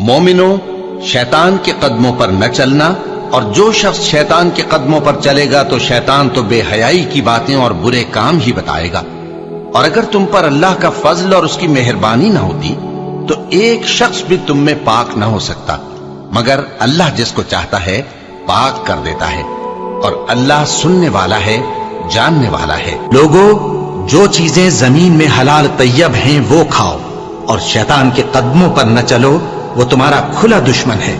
مومنو، شیطان کے قدموں پر نہ چلنا، اور جو شخص شیطان کے قدموں پر چلے گا تو شیطان تو بے حیائی کی باتیں اور برے کام ہی بتائے گا۔ اور اگر تم پر اللہ کا فضل اور اس کی مہربانی نہ ہوتی تو ایک شخص بھی تم میں پاک نہ ہو سکتا، مگر اللہ جس کو چاہتا ہے پاک کر دیتا ہے، اور اللہ سننے والا ہے، جاننے والا ہے۔ لوگو، جو چیزیں زمین میں حلال طیب ہیں وہ کھاؤ، اور شیطان کے قدموں پر نہ چلو، وہ تمہارا کھلا دشمن ہے۔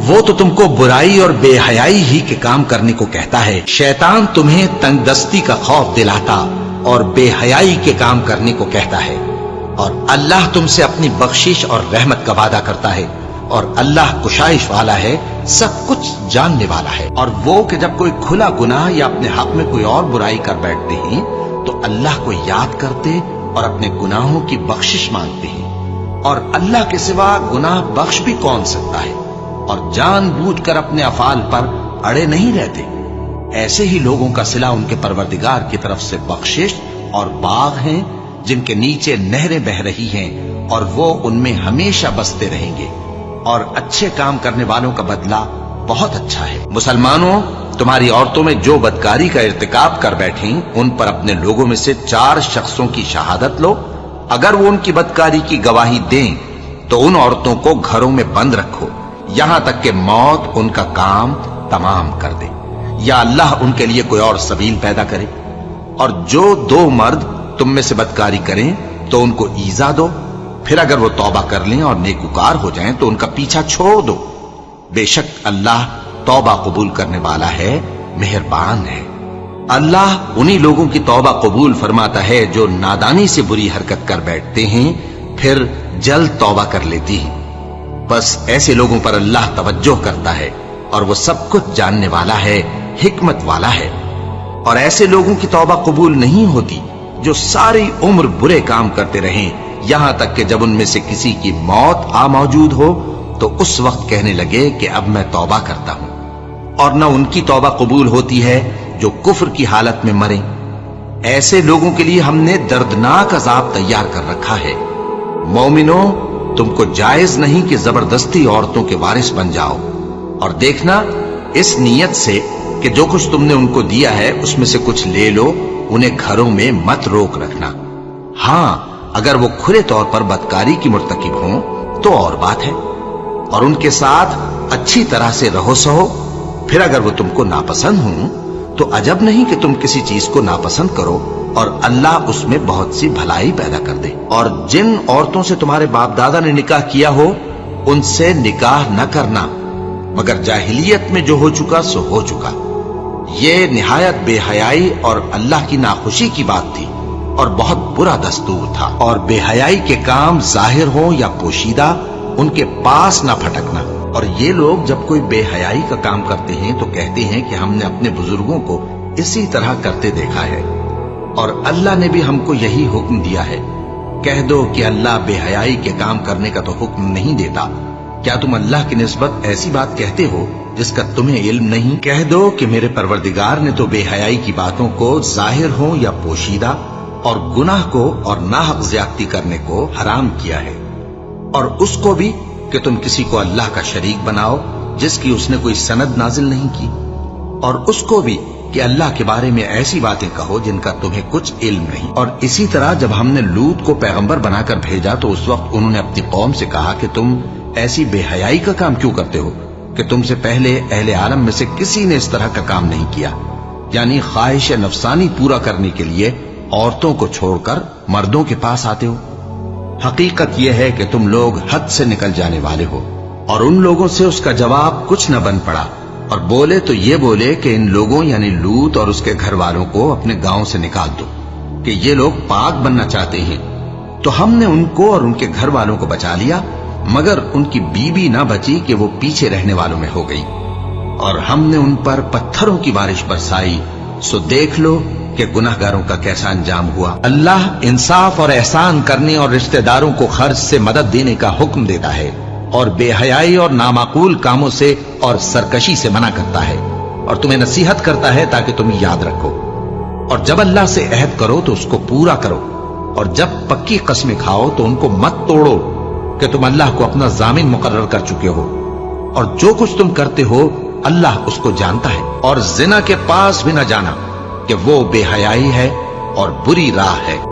وہ تو تم کو برائی اور بے حیائی ہی کے کام کرنے کو کہتا ہے۔ شیطان تمہیں تنگ دستی کا خوف دلاتا اور بے حیائی کے کام کرنے کو کہتا ہے، اور اللہ تم سے اپنی بخشش اور رحمت کا وعدہ کرتا ہے، اور اللہ کشائش والا ہے، سب کچھ جاننے والا ہے۔ اور وہ کہ جب کوئی کھلا گناہ یا اپنے حق میں کوئی اور برائی کر بیٹھتے ہیں تو اللہ کو یاد کرتے اور اپنے گناہوں کی بخشش مانگتے ہیں، اور اللہ کے سوا گناہ بخش بھی کون سکتا ہے، اور جان بوجھ کر اپنے افعال پر اڑے نہیں رہتے۔ ایسے ہی لوگوں کا صلہ ان کے پروردگار کی طرف سے بخشش اور باغ ہیں جن کے نیچے نہریں بہ رہی ہیں، اور وہ ان میں ہمیشہ بستے رہیں گے، اور اچھے کام کرنے والوں کا بدلہ بہت اچھا ہے۔ مسلمانوں، تمہاری عورتوں میں جو بدکاری کا ارتکاب کر بیٹھیں ان پر اپنے لوگوں میں سے 4 شخصوں کی شہادت لو۔ اگر وہ ان کی بدکاری کی گواہی دیں تو ان عورتوں کو گھروں میں بند رکھو یہاں تک کہ موت ان کا کام تمام کر دے، یا اللہ ان کے لیے کوئی اور سبیل پیدا کرے۔ اور جو 2 مرد تم میں سے بدکاری کریں تو ان کو ایذا دو، پھر اگر وہ توبہ کر لیں اور نیکوکار ہو جائیں تو ان کا پیچھا چھوڑ دو۔ بے شک اللہ توبہ قبول کرنے والا ہے، مہربان ہے۔ اللہ انہی لوگوں کی توبہ قبول فرماتا ہے جو نادانی سے بری حرکت کر بیٹھتے ہیں پھر جلد توبہ کر لیتی ہیں۔ بس ایسے لوگوں پر اللہ توجہ کرتا ہے، اور وہ سب کچھ جاننے والا ہے، حکمت والا ہے۔ اور ایسے لوگوں کی توبہ قبول نہیں ہوتی جو ساری عمر برے کام کرتے رہیں، یہاں تک کہ جب ان میں سے کسی کی موت آ موجود ہو تو اس وقت کہنے لگے کہ اب میں توبہ کرتا ہوں۔ اور نہ ان کی توبہ قبول ہوتی ہے جو کفر کی حالت میں مریں۔ ایسے لوگوں کے لیے ہم نے دردناک عذاب تیار کر رکھا ہے۔ مومنوں، تم کو جائز نہیں کہ زبردستی عورتوں کے وارث بن جاؤ، اور دیکھنا اس نیت سے کہ جو کچھ تم نے ان کو دیا ہے اس میں سے کچھ لے لو، انہیں گھروں میں مت روک رکھنا۔ ہاں، اگر وہ کھلے طور پر بدکاری کی مرتکب ہوں تو اور بات ہے، اور ان کے ساتھ اچھی طرح سے رہو سہو۔ پھر اگر وہ تم کو ناپسند ہوں تو عجب نہیں کہ تم کسی چیز کو ناپسند کرو، اور اللہ اس میں بہت سی بھلائی پیدا کر دے۔ اور جن عورتوں سے تمہارے باپ دادا نے نکاح کیا ہو ان سے نکاح نہ کرنا، مگر جاہلیت میں جو ہو چکا سو ہو چکا۔ یہ نہایت بے حیائی اور اللہ کی ناخوشی کی بات تھی، اور بہت برا دستور تھا۔ اور بے حیائی کے کام ظاہر ہوں یا پوشیدہ ان کے پاس نہ پھٹکنا۔ اور یہ لوگ جب کوئی بے حیائی کا کام کرتے ہیں تو کہتے ہیں کہ ہم نے اپنے بزرگوں کو اسی طرح کرتے دیکھا ہے، اور اللہ نے بھی ہم کو یہی حکم دیا ہے۔ کہہ دو کہ اللہ بے حیائی کے کام کرنے کا تو حکم نہیں دیتا۔ کیا تم اللہ کی نسبت ایسی بات کہتے ہو جس کا تمہیں علم نہیں؟ کہہ دو کہ میرے پروردگار نے تو بے حیائی کی باتوں کو ظاہر ہو یا پوشیدہ، اور گناہ کو اور ناحق زیادتی کرنے کو حرام کیا ہے، اور اس کو بھی کہ تم کسی کو اللہ کا شریک بناؤ جس کی اس نے کوئی سند نازل نہیں کی، اور اس کو بھی کہ اللہ کے بارے میں ایسی باتیں کہو جن کا تمہیں کچھ علم نہیں۔ اور اسی طرح جب ہم نے لوط کو پیغمبر بنا کر بھیجا تو اس وقت انہوں نے اپنی قوم سے کہا کہ تم ایسی بے حیائی کا کام کیوں کرتے ہو کہ تم سے پہلے اہل عالم میں سے کسی نے اس طرح کا کام نہیں کیا، یعنی خواہش نفسانی پورا کرنے کے لیے عورتوں کو چھوڑ کر مردوں کے پاس آتے ہو۔ حقیقت یہ ہے کہ تم لوگ حد سے نکل جانے والے ہو۔ اور ان لوگوں سے اس کا جواب کچھ نہ بن پڑا، اور بولے تو یہ بولے کہ ان لوگوں یعنی لوط اور اس کے گھر والوں کو اپنے گاؤں سے نکال دو کہ یہ لوگ پاک بننا چاہتے ہیں۔ تو ہم نے ان کو اور ان کے گھر والوں کو بچا لیا، مگر ان کی بیوی نہ بچی کہ وہ پیچھے رہنے والوں میں ہو گئی، اور ہم نے ان پر پتھروں کی بارش برسائی۔ سو دیکھ لو کہ گناہگاروں کا کیسا انجام ہوا۔ اللہ انصاف اور احسان کرنے اور رشتہ داروں کو خرچ سے مدد دینے کا حکم دیتا ہے، اور بے حیائی اور نامعقول کاموں سے اور سرکشی سے منع کرتا ہے، اور تمہیں نصیحت کرتا ہے تاکہ تم یاد رکھو۔ اور جب اللہ سے عہد کرو تو اس کو پورا کرو، اور جب پکی قسمیں کھاؤ تو ان کو مت توڑو، کہ تم اللہ کو اپنا ضامن مقرر کر چکے ہو، اور جو کچھ تم کرتے ہو اللہ اس کو جانتا ہے۔ اور زنا کے پاس بھی نہ جانا کہ وہ بے حیائی ہے اور بری راہ ہے۔